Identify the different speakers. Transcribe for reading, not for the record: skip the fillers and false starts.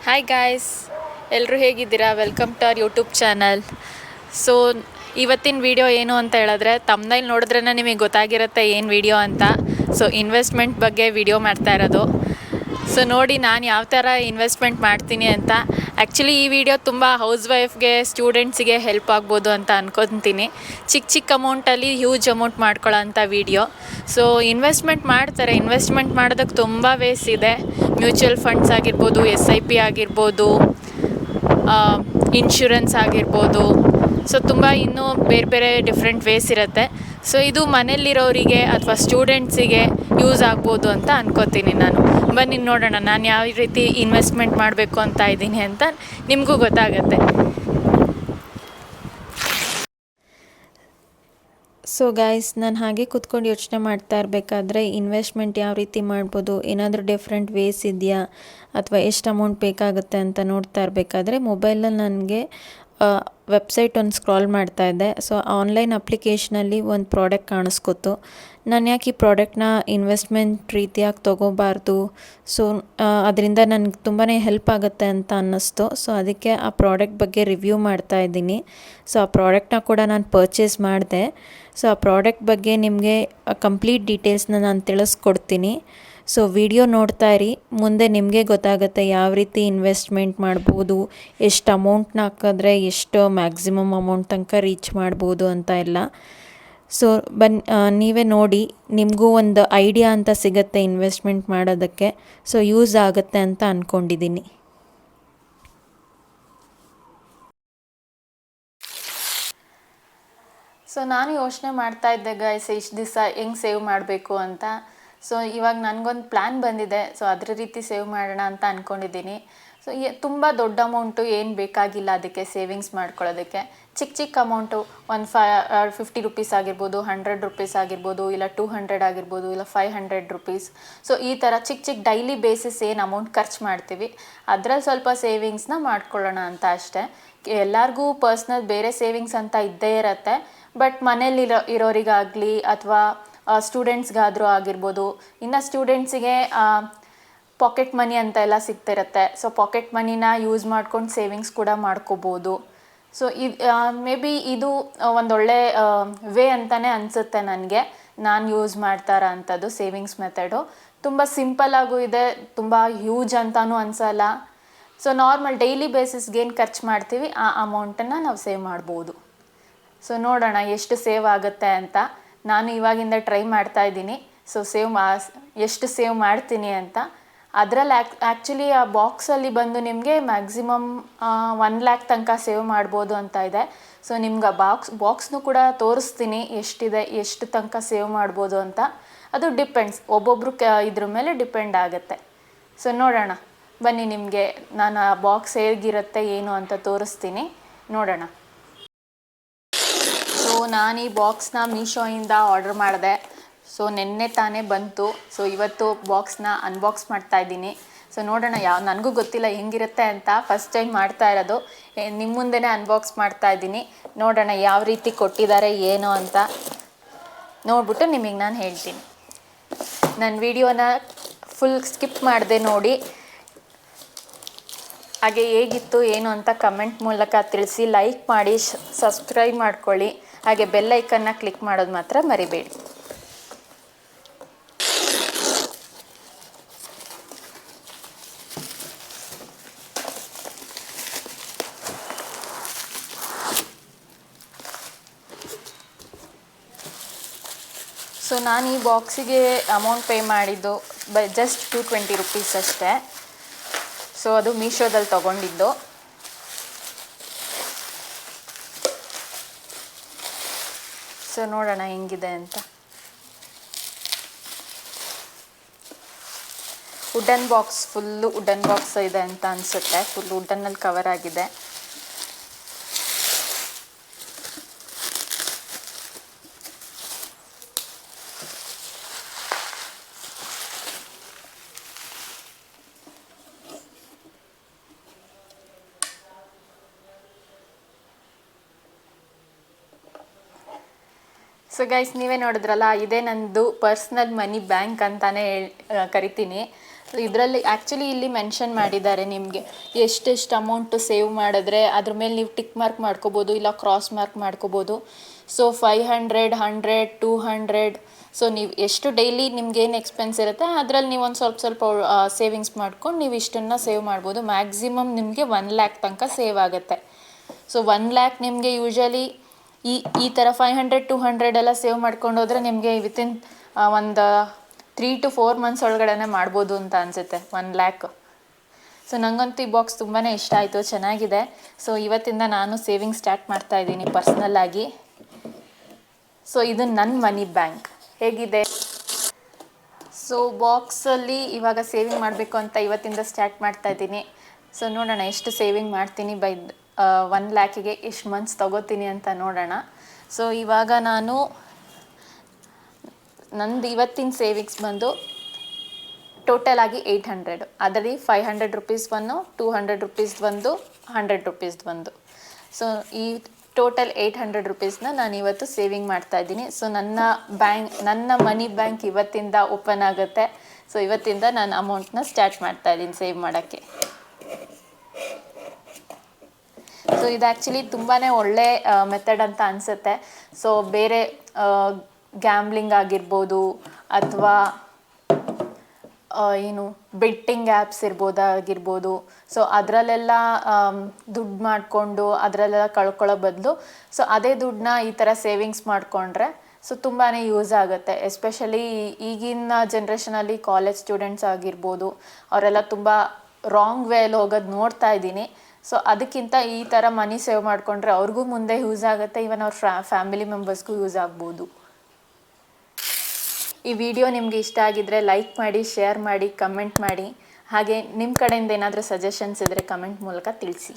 Speaker 1: Hi guys, ಎಲ್ಲರೂ ಹೇಗಿದ್ದೀರಾ? Welcome to our YouTube channel. So ಇವತ್ತಿನ ವಿಡಿಯೋ ಏನು ಅಂತ ಹೇಳಿದ್ರೆ, ತಮ್ಮನೇಲಿ ನೋಡಿದ್ರೇ ನಿಮಗೆ ಗೊತ್ತಾಗಿರುತ್ತೆ ಏನು ವಿಡಿಯೋ ಅಂತ. ಸೊ ಇನ್ವೆಸ್ಟ್ಮೆಂಟ್ ಬಗ್ಗೆ ವಿಡಿಯೋ ಮಾಡ್ತಾ ಇರೋದು. ಸೊ ನೋಡಿ ನಾನು ಯಾವ ಥರ ಇನ್ವೆಸ್ಟ್ಮೆಂಟ್ ಮಾಡ್ತೀನಿ ಅಂತ. ಆ್ಯಕ್ಚುಲಿ ಈ ವಿಡಿಯೋ ತುಂಬ ಹೌಸ್ ವೈಫ್ಗೆ, ಸ್ಟೂಡೆಂಟ್ಸಿಗೆ ಹೆಲ್ಪ್ ಆಗ್ಬೋದು ಅಂತ ಅನ್ಕೊತೀನಿ. ಚಿಕ್ಕ ಚಿಕ್ಕ ಅಮೌಂಟಲ್ಲಿ ಹ್ಯೂಜ್ ಅಮೌಂಟ್ ಮಾಡ್ಕೊಳ್ಳೋ ಅಂಥ ವಿಡಿಯೋ. ಸೊ ಇನ್ವೆಸ್ಟ್ಮೆಂಟ್ ಮಾಡ್ತಾರೆ. ಇನ್ವೆಸ್ಟ್ಮೆಂಟ್ ಮಾಡೋದಕ್ಕೆ ತುಂಬ ವೇಸ್ ಇದೆ. ಮ್ಯೂಚುವಲ್ ಫಂಡ್ಸ್ ಆಗಿರ್ಬೋದು, SIP ಆಗಿರ್ಬೋದು, ಇನ್ಶೂರೆನ್ಸ್ ಆಗಿರ್ಬೋದು. ಸೊ ತುಂಬ ಇನ್ನೂ ಬೇರೆ ಬೇರೆ ಡಿಫ್ರೆಂಟ್ ವೇಸ್ ಇರುತ್ತೆ. ಸೊ ಇದು ಮನೆಯಲ್ಲಿರೋರಿಗೆ ಅಥವಾ ಸ್ಟೂಡೆಂಟ್ಸಿಗೆ ಯೂಸ್ ಆಗ್ಬೋದು ಅಂತ ಅನ್ಕೋತೀನಿ ನಾನು. ಬನ್ನಿ ನೋಡೋಣ ನಾನು ಯಾವ ರೀತಿ ಇನ್ವೆಸ್ಟ್ಮೆಂಟ್ ಮಾಡಬೇಕು ಅಂತ ಇದ್ದೀನಿ ಅಂತ ನಿಮಗೂ ಗೊತ್ತಾಗುತ್ತೆ. ಸೊ ಗೈಸ್, ನಾನು ಹಾಗೆ ಕೂತ್ಕೊಂಡು ಯೋಚನೆ ಮಾಡ್ತಾ ಇರಬೇಕಾದ್ರೆ ಇನ್ವೆಸ್ಟ್ಮೆಂಟ್ ಯಾವ ರೀತಿ ಮಾಡ್ಬೋದು, ಏನಾದರೂ ಡಿಫ್ರೆಂಟ್ ವೇಸ್ ಇದೆಯಾ ಅಥವಾ ಎಷ್ಟು ಅಮೌಂಟ್ ಬೇಕಾಗುತ್ತೆ ಅಂತ ನೋಡ್ತಾ ಇರಬೇಕಾದ್ರೆ ಮೊಬೈಲಲ್ಲಿ ನನಗೆ ವೆಬ್ಸೈಟ್ ಒಂದು ಸ್ಕ್ರಾಲ್ ಮಾಡ್ತಾ ಇದ್ದೆ. ಸೊ ಆನ್ಲೈನ್ ಅಪ್ಲಿಕೇಶನಲ್ಲಿ ಒಂದು ಪ್ರಾಡಕ್ಟ್ ಕಾಣಿಸ್ಕೊತು. ನಾನು ಯಾಕೆ ಈ ಪ್ರಾಡಕ್ಟ್ನ ಇನ್ವೆಸ್ಟ್ಮೆಂಟ್ ರೀತಿಯಾಗಿ ತೊಗೋಬಾರ್ದು, ಸೊ ಅದರಿಂದ ನನಗೆ ತುಂಬಾ ಹೆಲ್ಪ್ ಆಗುತ್ತೆ ಅಂತ ಅನ್ನಿಸ್ತು. ಸೊ ಅದಕ್ಕೆ ಆ ಪ್ರಾಡಕ್ಟ್ ಬಗ್ಗೆ ರಿವ್ಯೂ ಮಾಡ್ತಾ ಇದ್ದೀನಿ. ಸೊ ಆ ಪ್ರಾಡಕ್ಟ್ನ ಕೂಡ ನಾನು ಪರ್ಚೇಸ್ ಮಾಡಿದೆ. ಸೊ ಆ ಪ್ರಾಡಕ್ಟ್ ಬಗ್ಗೆ ನಿಮಗೆ ಕಂಪ್ಲೀಟ್ ಡೀಟೇಲ್ಸ್ನ ನಾನು ತಿಳಿಸ್ಕೊಡ್ತೀನಿ. ಸೊ ವಿಡಿಯೋ ನೋಡ್ತಾ ಇರಿ, ಮುಂದೆ ನಿಮಗೆ ಗೊತ್ತಾಗುತ್ತೆ ಯಾವ ರೀತಿ ಇನ್ವೆಸ್ಟ್ಮೆಂಟ್ ಮಾಡ್ಬೋದು, ಎಷ್ಟು ಅಮೌಂಟ್ನ ಹಾಕಿದ್ರೆ ಎಷ್ಟು ಮ್ಯಾಕ್ಸಿಮಮ್ ಅಮೌಂಟ್ ತನಕ ರೀಚ್ ಮಾಡ್ಬೋದು ಅಂತ ಎಲ್ಲ. ಸೊ ನೀವೇ ನೋಡಿ, ನಿಮಗೂ ಒಂದು ಐಡಿಯಾ ಅಂತ ಸಿಗುತ್ತೆ ಇನ್ವೆಸ್ಟ್ಮೆಂಟ್ ಮಾಡೋದಕ್ಕೆ. ಸೊ ಯೂಸ್ ಆಗುತ್ತೆ ಅಂತ ಅಂದ್ಕೊಂಡಿದ್ದೀನಿ. ಸೊ ನಾನು ಯೋಚನೆ ಮಾಡ್ತಾ ಇದ್ದೆ ಗೈಸ್, ಇಷ್ಟು ದಿವಸ ಹೆಂಗೆ ಸೇವ್ ಮಾಡಬೇಕು ಅಂತ. ಸೊ ಇವಾಗ ನನಗೊಂದು ಪ್ಲ್ಯಾನ್ ಬಂದಿದೆ. ಸೊ ಅದ್ರ ರೀತಿ ಸೇವ್ ಮಾಡೋಣ ಅಂತ ಅಂದ್ಕೊಂಡಿದ್ದೀನಿ. ಸೊ ತುಂಬ ದೊಡ್ಡ ಅಮೌಂಟು ಏನು ಬೇಕಾಗಿಲ್ಲ ಅದಕ್ಕೆ ಸೇವಿಂಗ್ಸ್ ಮಾಡ್ಕೊಳ್ಳೋದಕ್ಕೆ. ಚಿಕ್ಕ ಚಿಕ್ಕ ಅಮೌಂಟು, ಒಂದು 50 ರುಪೀಸ್ ಆಗಿರ್ಬೋದು, 100 ರುಪೀಸ್ ಆಗಿರ್ಬೋದು, ಇಲ್ಲ 200 ಆಗಿರ್ಬೋದು, ಇಲ್ಲ 500 ರುಪೀಸ್. ಸೊ ಈ ಥರ ಚಿಕ್ಕ ಚಿಕ್ಕ ಡೈಲಿ ಬೇಸಿಸ್ ಏನು ಅಮೌಂಟ್ ಖರ್ಚು ಮಾಡ್ತೀವಿ ಅದರಲ್ಲಿ ಸ್ವಲ್ಪ ಸೇವಿಂಗ್ಸ್ನ ಮಾಡ್ಕೊಳ್ಳೋಣ ಅಂತ ಅಷ್ಟೇ. ಎಲ್ಲರಿಗೂ ಪರ್ಸ್ನಲ್ ಬೇರೆ ಸೇವಿಂಗ್ಸ್ ಅಂತ ಇದ್ದೇ ಇರುತ್ತೆ. ಬಟ್ ಇರೋರಿಗಾಗಲಿ ಅಥವಾ ಸ್ಟೂಡೆಂಟ್ಸ್ಗಾದರೂ ಆಗಿರ್ಬೋದು. ಇನ್ನು ಸ್ಟೂಡೆಂಟ್ಸಿಗೆ ಪಾಕೆಟ್ ಮನಿ ಅಂತ ಎಲ್ಲ ಸಿಗ್ತಿರುತ್ತೆ. ಸೊ ಪಾಕೆಟ್ ಮನಿನ ಯೂಸ್ ಮಾಡ್ಕೊಂಡು ಸೇವಿಂಗ್ಸ್ ಕೂಡ ಮಾಡ್ಕೋಬೋದು. ಸೊ ಮೇ ಬಿ ಇದು ಒಂದೊಳ್ಳೆ ವೇ ಅಂತಲೇ ಅನಿಸುತ್ತೆ ನನಗೆ. ನಾನು ಯೂಸ್ ಮಾಡ್ತಾರ ಅಂಥದ್ದು ಸೇವಿಂಗ್ಸ್ ಮೆಥಡು ತುಂಬ ಸಿಂಪಲ್ಲಾಗೂ ಇದೆ, ತುಂಬ ಹ್ಯೂಜ್ ಅಂತಲೂ ಅನಿಸಲ್ಲ. ಸೊ ನಾರ್ಮಲ್ ಡೈಲಿ ಬೇಸಿಸ್ಗೆ ಏನು ಖರ್ಚು ಮಾಡ್ತೀವಿ ಆ ಅಮೌಂಟನ್ನು ನಾವು ಸೇವ್ ಮಾಡ್ಬೋದು. ಸೊ ನೋಡೋಣ ಎಷ್ಟು ಸೇವ್ ಆಗುತ್ತೆ ಅಂತ. ನಾನು ಇವಾಗಿಂದ ಟ್ರೈ ಮಾಡ್ತಾ ಇದ್ದೀನಿ. ಸೊ ಎಷ್ಟು ಸೇವ್ ಮಾಡ್ತೀನಿ ಅಂತ. ಅದರಲ್ಲಿ ಆ್ಯಕ್ಚುಲಿ ಆ ಬಾಕ್ಸಲ್ಲಿ ಬಂದು ನಿಮಗೆ ಮ್ಯಾಕ್ಸಿಮಮ್ 1 ಲ್ಯಾಕ್ ತನಕ ಸೇವ್ ಮಾಡ್ಬೋದು ಅಂತ ಇದೆ. ಸೊ ನಿಮ್ಗೆ ಆ ಬಾಕ್ಸ್ನೂ ಕೂಡ ತೋರಿಸ್ತೀನಿ ಎಷ್ಟಿದೆ, ಎಷ್ಟು ತನಕ ಸೇವ್ ಮಾಡ್ಬೋದು ಅಂತ. ಅದು ಡಿಪೆಂಡ್ಸ್, ಒಬ್ಬೊಬ್ಬರು ಇದ್ರ ಮೇಲೆ ಡಿಪೆಂಡ್ ಆಗುತ್ತೆ. ಸೊ ನೋಡೋಣ ಬನ್ನಿ, ನಿಮಗೆ ನಾನು ಆ ಬಾಕ್ಸ್ ಹೇಗಿರುತ್ತೆ ಏನು ಅಂತ ತೋರಿಸ್ತೀನಿ, ನೋಡೋಣ. ಸೊ ನಾನು ಈ ಬಾಕ್ಸ್ನ ಮೀಶೋಯಿಂದ ಆರ್ಡರ್ ಮಾಡಿದೆ. ಸೊ ನಿನ್ನೆ ತಾನೇ ಬಂತು. ಸೊ ಇವತ್ತು ಬಾಕ್ಸ್ನ ಅನ್ಬಾಕ್ಸ್ ಮಾಡ್ತಾಯಿದ್ದೀನಿ. ಸೊ ನೋಡೋಣ, ನನಗೂ ಗೊತ್ತಿಲ್ಲ ಹೆಂಗಿರುತ್ತೆ ಅಂತ, ಫಸ್ಟ್ ಟೈಮ್ ಮಾಡ್ತಾ ಇರೋದು. ನಿಮ್ಮ ಮುಂದೆನೇ ಅನ್ಬಾಕ್ಸ್ ಮಾಡ್ತಾಯಿದ್ದೀನಿ. ನೋಡೋಣ ಯಾವ ರೀತಿ ಕೊಟ್ಟಿದ್ದಾರೆ ಏನು ಅಂತ ನೋಡ್ಬಿಟ್ಟು ನಿಮಗೆ ನಾನು ಹೇಳ್ತೀನಿ. ನನ್ನ ವಿಡಿಯೋನ ಫುಲ್ ಸ್ಕಿಪ್ ಮಾಡಿದೆ ನೋಡಿ. ಹಾಗೆ ಹೇಗಿತ್ತು ಏನು ಅಂತ ಕಮೆಂಟ್ ಮೂಲಕ ತಿಳಿಸಿ, ಲೈಕ್ ಮಾಡಿ, ಸಬ್ಸ್ಕ್ರೈಬ್ ಮಾಡ್ಕೊಳ್ಳಿ. ಹಾಗೆ ಬೆಲ್ ಐಕನ್ನ ಕ್ಲಿಕ್ ಮಾಡೋದು ಮಾತ್ರ ಮರಿಬೇಡಿ. ಸೊ ನಾನು ಈ ಬಾಕ್ಸಿಗೆ ಅಮೌಂಟ್ ಪೇ ಮಾಡಿದ್ದು ಜಸ್ಟ್ 220 ರುಪೀಸ್ ಅಷ್ಟೇ. ಸೊ ಅದು ಮೀಶೋದಲ್ಲಿ ತೊಗೊಂಡಿದ್ದು. ಸೊ ನೋಡೋಣ ಹೆಂಗಿದೆ ಅಂತ. Wooden box, full wooden box ಇದೆ ಅಂತ ಅನಿಸುತ್ತೆ. ಫುಲ್ ವುಡನ್ನಲ್ಲಿ ಕವರ್ ಆಗಿದೆ. ಸೊ ಗೈಸ್, ನೀವೇ ನೋಡಿದ್ರಲ್ಲ, ಇದೇ ನಂದು ಪರ್ಸ್ನಲ್ ಮನಿ ಬ್ಯಾಂಕ್ ಅಂತಾನೆ ಕರಿತೀನಿ. ಇದರಲ್ಲಿ ಆ್ಯಕ್ಚುಲಿ ಇಲ್ಲಿ ಮೆನ್ಷನ್ ಮಾಡಿದ್ದಾರೆ ನಿಮಗೆ ಎಷ್ಟೆಷ್ಟು ಅಮೌಂಟು ಸೇವ್ ಮಾಡಿದ್ರೆ ಅದ್ರ ಮೇಲೆ ನೀವು ಟಿಕ್ ಮಾರ್ಕ್ ಮಾಡ್ಕೋಬೋದು, ಇಲ್ಲ ಕ್ರಾಸ್ ಮಾರ್ಕ್ ಮಾಡ್ಕೋಬೋದು. ಸೊ 500, 100, 200, ಸೊ ನೀವು ಎಷ್ಟು ಡೈಲಿ ನಿಮ್ಗೇನು ಎಕ್ಸ್ಪೆನ್ಸ್ ಇರುತ್ತೆ ಅದರಲ್ಲಿ ನೀವು ಒಂದು ಸ್ವಲ್ಪ ಸೇವಿಂಗ್ಸ್ ಮಾಡ್ಕೊಂಡು ನೀವು ಇಷ್ಟನ್ನು ಸೇವ್ ಮಾಡ್ಬೋದು. ಮ್ಯಾಕ್ಸಿಮಮ್ ನಿಮಗೆ 1 lakh ತನಕ ಸೇವ್ ಆಗುತ್ತೆ. ಸೊ 1 lakh ನಿಮಗೆ ಯೂಶ್ವಲಿ ಈ ಥರ 500, 200 ಎಲ್ಲ ಸೇವ್ ಮಾಡ್ಕೊಂಡು ಹೋದರೆ ನಿಮಗೆ ವಿತಿನ್ ಒಂದು 3 to 4 months ಒಳಗಡೆ ಮಾಡ್ಬೋದು ಅಂತ ಅನಿಸುತ್ತೆ 1 lakh. ಸೊ ನನಗಂತೂ ಈ ಬಾಕ್ಸ್ ತುಂಬಾ ಇಷ್ಟ ಆಯಿತು, ಚೆನ್ನಾಗಿದೆ. ಸೊ ಇವತ್ತಿಂದ ನಾನು ಸೇವಿಂಗ್ ಸ್ಟಾರ್ಟ್ ಮಾಡ್ತಾ ಇದ್ದೀನಿ ಪರ್ಸ್ನಲ್ಲಾಗಿ. ಸೊ ಇದು ನನ್ನ ಮನಿ ಬ್ಯಾಂಕ್ ಹೇಗಿದೆ. ಸೊ ಬಾಕ್ಸಲ್ಲಿ ಇವಾಗ ಸೇವಿಂಗ್ ಮಾಡಬೇಕು ಅಂತ ಇವತ್ತಿಂದ ಸ್ಟಾರ್ಟ್ ಮಾಡ್ತಾ ಇದ್ದೀನಿ. ಸೊ ನೋಡೋಣ ಎಷ್ಟು ಸೇವಿಂಗ್ ಮಾಡ್ತೀನಿ ಬೈ 1 lakhಗೆ ಎಷ್ಟು ಮಂತ್ಸ್ ತೊಗೋತೀನಿ ಅಂತ ನೋಡೋಣ. ಸೊ ಇವಾಗ ನಂದು ಇವತ್ತಿನ ಸೇವಿಂಗ್ಸ್ ಬಂದು ಟೋಟಲ್ ಆಗಿ 800. ಅದರಲ್ಲಿ 500 rupees ಒಂದು, 200 rupees ಒಂದು, 100 rupees ಒಂದು. ಸೊ ಈ ಟೋಟಲ್ 800 rupeesನ ನಾನು ಇವತ್ತು ಸೇವಿಂಗ್ ಮಾಡ್ತಾ ಇದ್ದೀನಿ. ಸೊ ನನ್ನ ಮನಿ ಬ್ಯಾಂಕ್ ಇವತ್ತಿಂದ ಓಪನ್ ಆಗುತ್ತೆ. ಸೊ ಇವತ್ತಿಂದ ನಾನು ಅಮೌಂಟ್ನ ಸ್ಟಾರ್ಟ್ ಮಾಡ್ತಾ ಇದ್ದೀನಿ ಸೇವ್ ಮಾಡೋಕ್ಕೆ. ಸೊ ಇದು ಆ್ಯಕ್ಚುಲಿ ತುಂಬಾ ಒಳ್ಳೆ ಮೆಥಡ್ ಅಂತ ಅನಿಸುತ್ತೆ. ಸೊ ಬೇರೆ ಗ್ಯಾಮ್ಲಿಂಗ್ ಆಗಿರ್ಬೋದು ಅಥವಾ ಏನು ಬೆಟ್ಟಿಂಗ್ ಆ್ಯಪ್ಸ್ ಆಗಿರ್ಬೋದು. ಸೊ ಅದರಲ್ಲೆಲ್ಲ ದುಡ್ಡು ಮಾಡಿಕೊಂಡು ಅದರಲ್ಲೆಲ್ಲ ಕಳ್ಕೊಳ್ಳೋ ಬದಲು ಸೊ ಅದೇ ದುಡ್ಡನ್ನ ಈ ಥರ ಸೇವಿಂಗ್ಸ್ ಮಾಡಿಕೊಂಡ್ರೆ ಸೊ ತುಂಬಾ ಯೂಸ್ ಆಗುತ್ತೆ. ಎಸ್ಪೆಷಲಿ ಈಗಿನ ಜನ್ರೇಷನಲ್ಲಿ ಕಾಲೇಜ್ ಸ್ಟೂಡೆಂಟ್ಸ್ ಆಗಿರ್ಬೋದು, ಅವರೆಲ್ಲ ತುಂಬ ರಾಂಗ್ ವೇಯಲ್ಲಿ ಹೋಗೋದು ನೋಡ್ತಾ ಇದ್ದೀನಿ. ಸೊ ಅದಕ್ಕಿಂತ ಈ ಥರ ಮನಿ ಸೇವ್ ಮಾಡಿಕೊಂಡ್ರೆ ಅವ್ರಿಗೂ ಮುಂದೆ ಯೂಸ್ ಆಗುತ್ತೆ, ಈವನ್ ಅವ್ರ ಫ್ಯಾಮಿಲಿ ಮೆಂಬರ್ಸ್ಗೂ ಯೂಸ್ ಆಗ್ಬೋದು. ಈ ವಿಡಿಯೋ ನಿಮಗೆ ಇಷ್ಟ ಆಗಿದ್ದರೆ ಲೈಕ್ ಮಾಡಿ, ಶೇರ್ ಮಾಡಿ, ಕಮೆಂಟ್ ಮಾಡಿ. ಹಾಗೆ ನಿಮ್ಮ ಕಡೆಯಿಂದ ಏನಾದರೂ ಸಜೆಷನ್ಸ್ ಇದ್ದರೆ ಕಮೆಂಟ್ ಮೂಲಕ ತಿಳಿಸಿ.